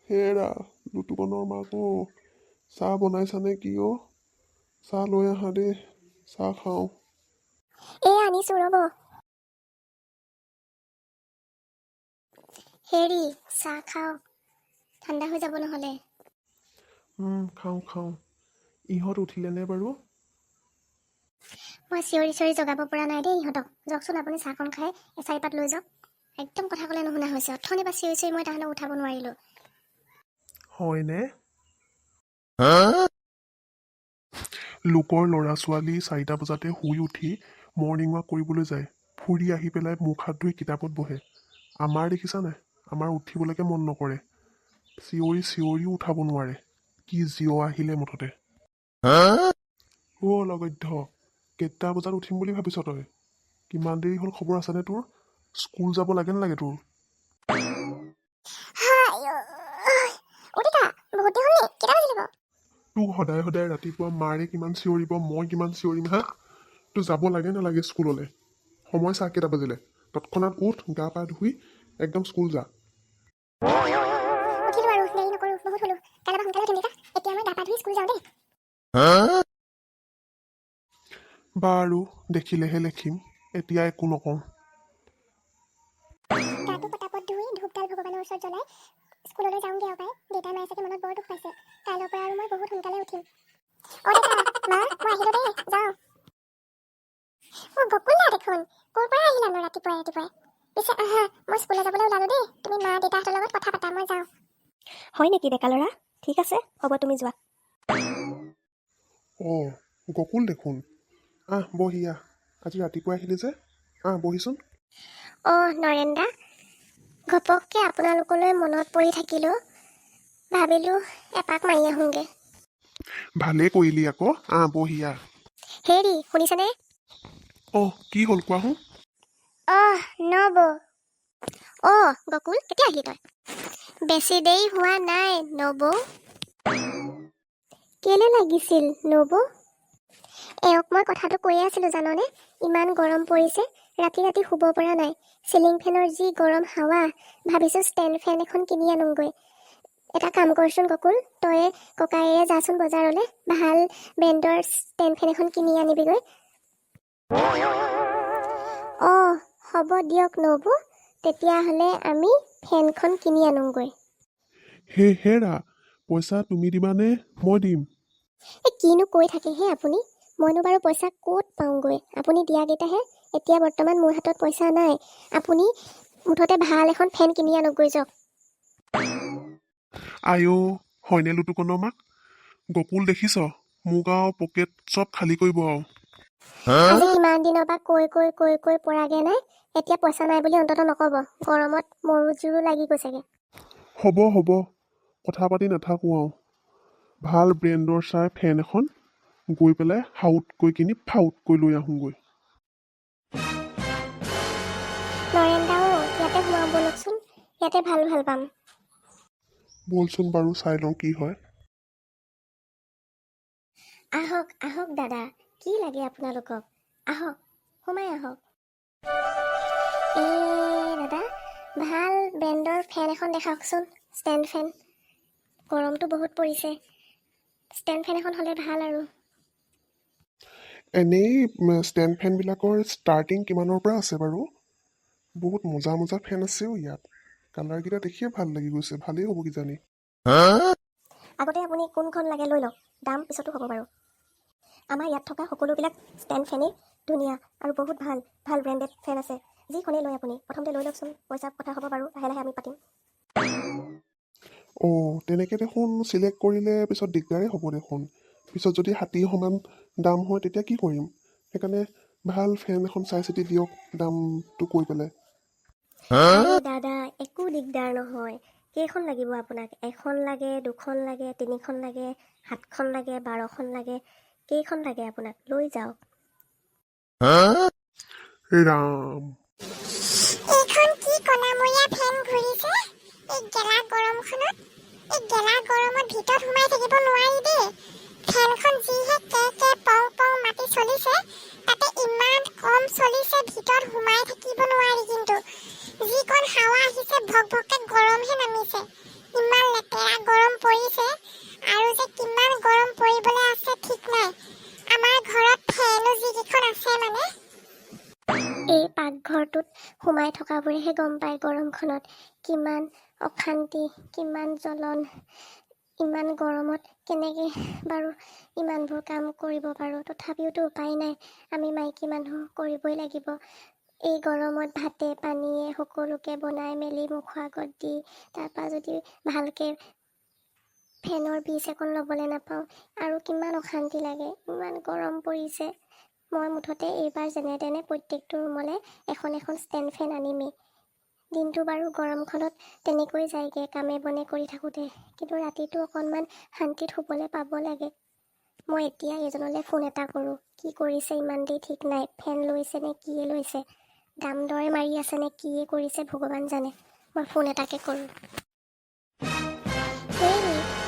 হেৰা লুটুকনৰ মাক চাহ বনাইছানে কি চাহ লৈ আহা দেই, চাহ খাওঁ। আনিছো ৰ'ব। হেৰি চাহ খাওঁ, ঠাণ্ডা হৈ যাব নহ'লে। খাওঁ। ইহঁত উঠিলেনে বাৰু? মই চিঞৰি জগাব পৰা নাই দেই ইহঁতক। যাওকচোন আপুনি চাহকণ খাই এচাৰি পাত লৈ যাওক। একদম কথা ক'লে নুশুনা হৈছে। অথনিৰ পৰা চিঞৰি মই তাহাঁতক উঠাব নোৱাৰিলোঁ। হয়নে? লোকৰ ল'ৰা ছোৱালী 4টা বজাতে শুই উঠি মৰ্ণিং ৱাক কৰিবলৈ যায়, ফুৰি আহি পেলাই মুখ হাত ধুই কিতাপত বহে। আমাৰ দেখিছা নাই, আমাৰ উঠিবলৈকে মন নকৰে। চিঞৰিও উঠাব নোৱাৰে। কি জিঅ' আহিলে মুঠতে। লগধ্য, কেইটা বজাত উঠিম বুলি ভাবিছ তই? কিমান দেৰি হ'ল খবৰ আছেনে তোৰ? স্কুল যাব লাগে নালাগে তোৰ? তোক সদায় ৰাতিপুৱা মাৰে কিমান চিঞৰিব, মই কিমান চিঞৰিম হা? তোৰ যাব লাগে নালাগে স্কুললৈ? সময় চা কেইটা বাজিলে। তৎক্ষণাত উঠ, গা পা ধুই একদম স্কুল যা। বাৰু দেখিলেহে লেখিম, এতিয়া একো নকওঁ। গাটো পটাপট ধুই ধূপডাল ভগৱানৰ ওচৰত জ্বলাই স্কুললৈ যাওঁগৈ আৰু পাই। দেউতাই মায়ে চাগে মনত বৰ দুখ পাইছে। কাইলৈৰ পৰা আৰু মই বহুত সোনকালে উঠিম। দেউতা, মা, মই আহিলো দেই, যাওঁ। গকুল দা দেখোন, ক'ৰ পৰা আহিলা ন ৰাতিপুৱাই? পিছে আহা, মই স্কুললৈ যাবলৈ ওলালো দেই। তুমি মা দেউতাহঁতৰ লগত কথা পাতা, মই যাওঁ। হয় নেকি ডেকা ল'ৰা? ঠিক আছে, হ'ব তুমি যোৱা। গকুল দেখোন। বহি আহ, আজি ৰাতিপুৱাই আহিলি যে, বহিচোন। নৰেন দা, ঘপককৈ আপোনালোকলৈ মনত পৰি থাকিলোঁ। ভাবিলোঁ এপাক মাৰি আহোঁগৈ। ভালেই কৰিলি আকৌ, বহি আহ। হেৰি শুনিছেনে? কি হ'ল কোৱা হো? নব। গকুল, কেতিয়া আহিলি তই? বেছি দেৰি হোৱা নাই নবৌ। কেলে লাগিছিল নবৌ? এওঁক মই কথাটো কৈয়ে আছিলোঁ জাননে? ইমান গৰম পৰিছে, ৰাতি শুব পৰা নাই। চিলিং ফেনৰ যি গৰম হাৱা, ভাবিছোঁ ষ্টেণ্ড ফেন এখন কিনি আনোগৈ। এটা কাম কৰচোন গকুল, তয়ে ককায়েৰে যাচোন বজাৰলৈ, ভাল ব্ৰেণ্ডৰ ষ্টেণ্ড ফেন এখন কিনি আনিবিগৈ। হ'ব দিয়ক নবৌ, তেতিয়াহ'লে আমি ফেনখন কিনি আনোগৈ। হেৰা, পইচা তুমি দিবানে মই দিম? কিনো কৈ থাকেহে আপুনি? মইনো বাৰু পইচা ক'ত পাওঁগৈ? আপুনি দিয়াকেইটাহে। এতিয়া বৰ্তমান মোৰ হাতত পইচা নাই। আপুনি মুঠতে ভাল এখন ফেন কিনি আনকগৈ যাওক। হয়নে লুটুকনৰ মাক? গকুল দেখিছ, মোক পকেট চব খালী কৰিব আজি কিমান দিনৰ পৰা কৈ পৰাগে নাই। এতিয়া পইচা নাই বুলি অন্তত নক'ব। গৰমত মৰো জোৰো লাগি গৈছেগে। হ'ব, কথা পাতি নাথাকো ভাল ব্ৰেণ্ডৰ চাই ফেন এখন গৈ পেলাই হাউতকৈ কিনি ফাউতকৈ লৈ আহোঁগৈ। নৰেন দা, ইয়াতে সোমাম বলকচোন, ইয়াতে ভাল পাম। বলচোন বাৰু চাই লওঁ কি হয়। আহক দাদা, কি লাগে আপোনালোকক? আহক, সোমাই আহক। দাদা, ভাল ব্ৰেণ্ডৰ ফেন এখন দেখাওকচোন, ষ্টেণ্ড ফেন। গৰমটো বহুত পৰিছে, ষ্টেণ্ড ফেন এখন হ'লে ভাল আৰু। এনেই ষ্টেণ্ড ফেনবিলাকৰ ষ্টাৰ্টিং কিমানৰ পৰা আছে বাৰু? বহুত মজা ফেন আছেও ইয়াত। কালাৰকেইটা দেখিয়ে ভাল লাগি গৈছে, ভালেই হ'ব কিজানি। আগতে আপুনি কোনখন লাগে লৈ লওক, দাম পিছতো হ'ব বাৰু। আমাৰ ইয়াত থকা সকলোবিলাক ষ্টেণ্ড ফেনেই ধুনীয়া আৰু বহুত ভাল ব্ৰেণ্ডেড ফেন আছে। যিখনেই লয় আপুনি প্ৰথমতে লৈ লওকচোন, পইচা কথা হ'ব বাৰু, লাহে আমি পাতিম। তেনেকৈ দেখোন চিলেক্ট কৰিলে পিছত দিগদাৰেই হ'ব দেখোন। পিছত যদি 60 সমান দাম হয় তেতিয়া কি কৰিম? সেইকাৰণে ভাল ফেন এখন চাই চিতি দিয়ক, দামটো কৈ পেলাই। দাদা, একো দিগদাৰ নহয়। কেইখন লাগিব আপোনাক? 1খন লাগে, 2খন লাগে, 3খন লাগে, 7খন লাগে, 12খন লাগে, কেইখন লাগে আপোনাক? লৈ যাওক। ৰাম, এইখন কি কণামূৰীয়া ফেন ঘূৰিছে? এই গেলা গৰমখনত, এই গেলা গৰমত ভিতৰত সোমাই থাকিব নোৱাৰি দেই। ফেনখন যিহে কে পং মাতি চলিছে, তাতে ইমান কম চলিছে, ভিতৰত সোমাই থাকিব নোৱাৰি। কিন্তু যিকণ হাৱা আহিছে একে ভক ভকে গৰমহে নামিছে। ইমান লেতেৰা গৰম পৰিছে আৰু যে কিমান গৰম পৰিবলৈ আছে ঠিক নাই। আমাৰ ঘৰত ফেনো যিকেইখন আছে মানে এই পাকঘৰটোত সোমাই থকাবোৰেহে গম পায় গৰমখনত কিমান অশান্তি, কিমান জ্বলন। ইমান গৰমত কেনেকৈ বাৰু ইমানবোৰ কাম কৰিব পাৰোঁ। তথাপিওতো উপায় নাই, আমি মাইকী মানুহ কৰিবই লাগিব। এই গৰমত ভাতে পানীয়ে সকলোকে বনাই মেলি মুখৰ আগত দি তাৰপৰা যদি ভালকৈ ফেনৰ বিচ একণ ল'বলৈ নাপাওঁ আৰু কিমান অশান্তি লাগে। ইমান গৰম পৰিছে। মই মুঠতে এইবাৰ যেনে তেনে প্ৰত্যেকটো ৰুমলৈ এখন এখন ষ্টেণ্ড ফেন আনিমেই। দিনটো বাৰু গৰমখনত তেনেকৈ যায়গৈ কামে বনে কৰি থাকোঁতে, কিন্তু ৰাতিটো অকণমান শান্তিত শুবলৈ পাব লাগে। মই এতিয়া এজনলৈ ফোন এটা কৰোঁ। কি কৰিছে ইমান দেৰি ঠিক নাই, ফেন লৈছে নে কিয়ে লৈছে, দাম দৰে মাৰি আছে নে কিয়ে কৰিছে ভগৱান জানে। মই ফোন এটাকে কৰোঁ। সেই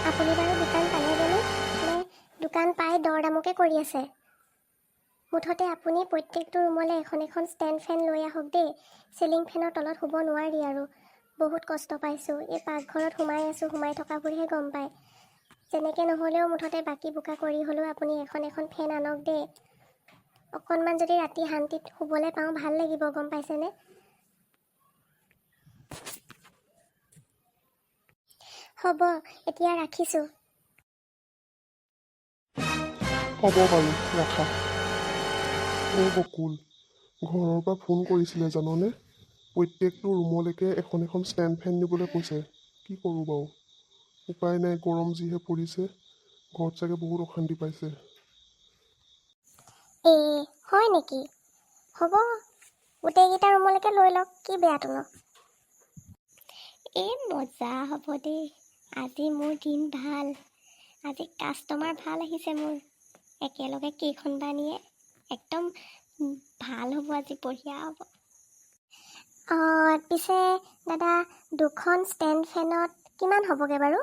আপুনি বাৰু দোকান পালেগৈনে, নে দোকান পাই দৰ দামকে কৰি আছে? মুঠতে আপুনি প্ৰত্যেকটো ৰুমলৈ এখন এখন ষ্টেণ্ড ফেন লৈ আহক দেই। চিলিং ফেনৰ তলত শুব নোৱাৰি আৰু বহুত কষ্ট পাইছোঁ। এই পাকঘৰত সোমাই আছোঁ, সোমাই থকাবোৰেহে গম পায়। যেনেকৈ নহ'লেও মুঠতে বাকী বোকা কৰি হ'লেও আপুনি এখন এখন ফেন আনক দেই। অকণমান যদি ৰাতি শান্তিত শুবলৈ পাওঁ ভাল লাগিব, গম পাইছেনে? হ'ব, এতিয়া ৰাখিছোঁ। হ'ব বাৰু, ৰাখা। বকুল, ঘৰৰ পৰা ফোন কৰিছিলে জাননে? প্ৰত্যেকটো ৰুমলৈকে এখন এখন ষ্টেণ্ড ফেন নিবলৈ কৈছে। কি কৰোঁ বাৰু, উপায় নাই, গৰম যিহে পৰিছে। ঘৰত চাগে বহুত অশান্তি পাইছে। হয় নেকি? হ'ব, গোটেইকেইটা ৰুমলৈকে লৈ লওক, কি বেয়াটো ন? মজা হ'ব দেই। আজি মোৰ দিন ভাল। আজি কাষ্টমাৰ ভাল আহিছে মোৰ। একেলগে কেইখন বা নিয়ে, একদম ভাল হ'ব আজি, বঢ়িয়া হ'ব। পিছে দাদা, দুখন ষ্টেণ্ড ফেনত কিমান হ'বগৈ বাৰু?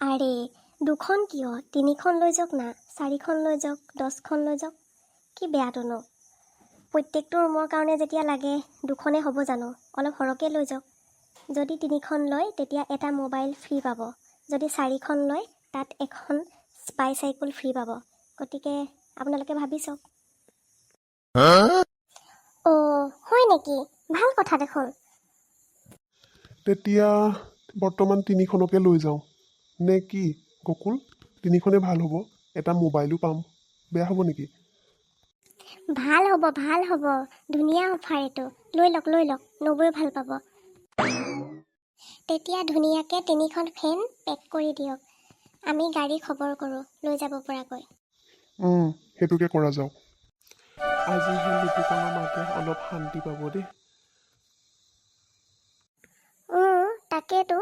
আৰে দুখন কিয়, তিনিখন লৈ যাওক না, 4খন লৈ যাওক, 10খন লৈ যাওক, কি বেয়াটো ন? প্ৰত্যেকটো ৰুমৰ কাৰণে যেতিয়া লাগে দুখনেই হ'ব জানো? অলপ সৰহকৈ লৈ যাওক। যদি 3খন লয় তেতিয়া এটা মোবাইল ফ্ৰী পাব, যদি 4খন লয় তাত এখন বাইচাইকেল ফ্ৰী পাব। গতিকে আপোনালোকে ভাবি চাওক। হয় নেকি? ভাল কথা দেখোন। তেতিয়া বৰ্তমান 3খনকে লৈ যাওঁ নে কি গকুল? 3খনেই ভাল হ'ব, এটা মোবাইলো পাম। বেয়া হ'ব নেকি? ভাল হ'ব, ভাল হ'ব, ধুনীয়া অফাৰ এইটো। লৈ লওক, নবৌয়ে ভাল পাব। তেতিয়া ধুনীয়াকৈ 3খন ফেন পেক কৰি দিয়ক। আমি গাড়ী খবৰ কৰোঁ লৈ যাব পৰাকৈ। সেইটোকে কৰা যাওক। আজি সেই লিপুকণৰ মাকে অলপ শান্তি পাব দেই। তাকেতো।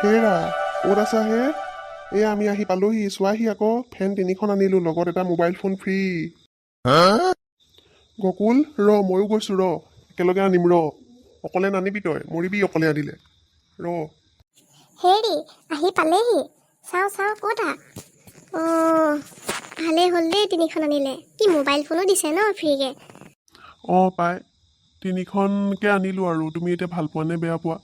হেৰা, ক'ত আছা হে? আমি আহি পালোহি, চোৱাহি আকৌ, ফেন 3খন আনিলোঁ, লগত এটা মোবাইল ফোন ফ্ৰী। গকুল, ময়ো গৈছোঁ একেলগে আনিম অকলে নানিবি, তই মৰিবি অকলে আনিলে। হেৰি, আহি পালেহি। চাওঁ ক'তা? ভালেই হ'ল দেই 3খন আনিলে। কি মোবাইল ফোনো দিছে ন ফ্ৰীকৈ? পাই 3খনকে আনিলোঁ আৰু। তুমি এতিয়া ভাল পোৱা নে বেয়া পোৱা?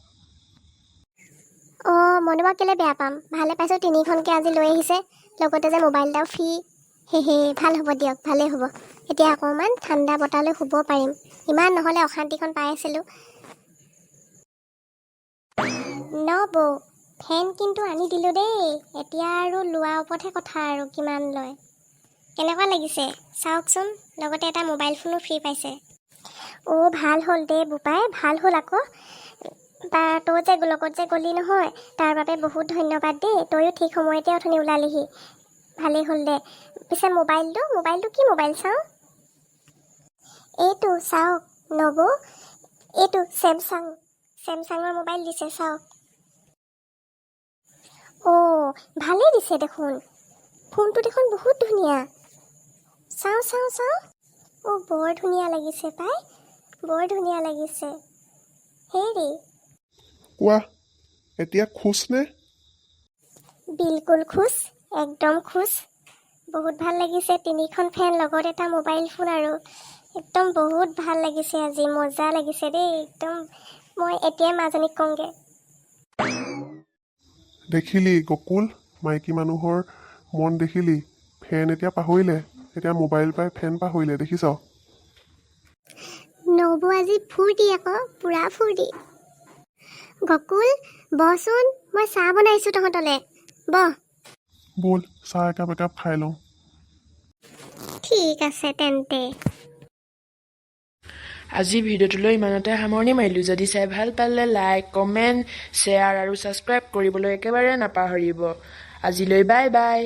মইনো বাৰু কেলৈ বেয়া পাম, ভালে পাইছোঁ। 3খনকৈ আজি লৈ আহিছে, লগতে যে মোবাইল এটাও ফ্ৰী। ভাল হ'ব দিয়ক, ভালেই হ'ব। এতিয়া অকণমান ঠাণ্ডা বতাহ লৈ শুব পাৰিম। ইমান নহ'লে অশান্তিখন পাই আছিলোঁ। বৌ, ফেন কিন্তু আনি দিলোঁ দেই। এতিয়া আৰু লোৱাৰ ওপৰতহে কথা আৰু কিমান লয়। কেনেকুৱা লাগিছে চাওকচোন, লগতে এটা মোবাইল ফোনো ফ্ৰী পাইছে। ভাল হ'ল দেই বোপাই, ভাল হ'ল আকৌ। তই যে লগত যে গ'লি নহয়, তাৰ বাবে বহুত ধন্যবাদ দেই। তয়ো ঠিক সময়তে অথনি ওলালিহি, ভালেই হ'ল দে। পিছে মোবাইলটো কি মোবাইল চাওঁ? এইটো চাওক নবৌ, এইটো চেমচাঙৰ মোবাইল দিছে চাওক। ভালেই দিছে দেখোন, ফোনটো দেখোন বহুত ধুনীয়া। চাওঁ। বৰ ধুনীয়া লাগিছে পাই, বৰ ধুনীয়া লাগিছে। হেৰি, কোৱা, এতিয়া খুচ নে? বিলকুল খুচ, একদম খুচ। বহুত ভাল লাগিছে, 3খন ফেন লগত এটা মোবাইল ফোন আৰু একদম বহুত ভাল লাগিছে আজি, মজা লাগিছে দেই একদম। মই এতিয়াই মাজনীক কওঁগৈ। দেখিলি গকুল, মাইকী মানুহৰ মন দেখিলি? ফেন এতিয়া পাহৰিলে, এতিয়া মোবাইল পাই ফেন পাহৰিলে, দেখিছ? নবৌ আজি ফূৰ্তি আকৌ, পূৰা ফূৰ্তি। গকুল বহচোন, মই চাহ বনাইছোঁ তহঁতলৈ, বহ। ব'ল চাহ একাপ খাই লওঁ। ঠিক আছে তেন্তে। আজি ভিডিঅ'টোলৈ ইমানতে সামৰণি মাৰিলোঁ। যদি চাই ভাল পালে লাইক, কমেণ্ট, শ্বেয়াৰ আৰু ছাবস্ক্ৰাইব কৰিবলৈ একেবাৰে নাপাহৰিব। আজিলৈ বাই বাই।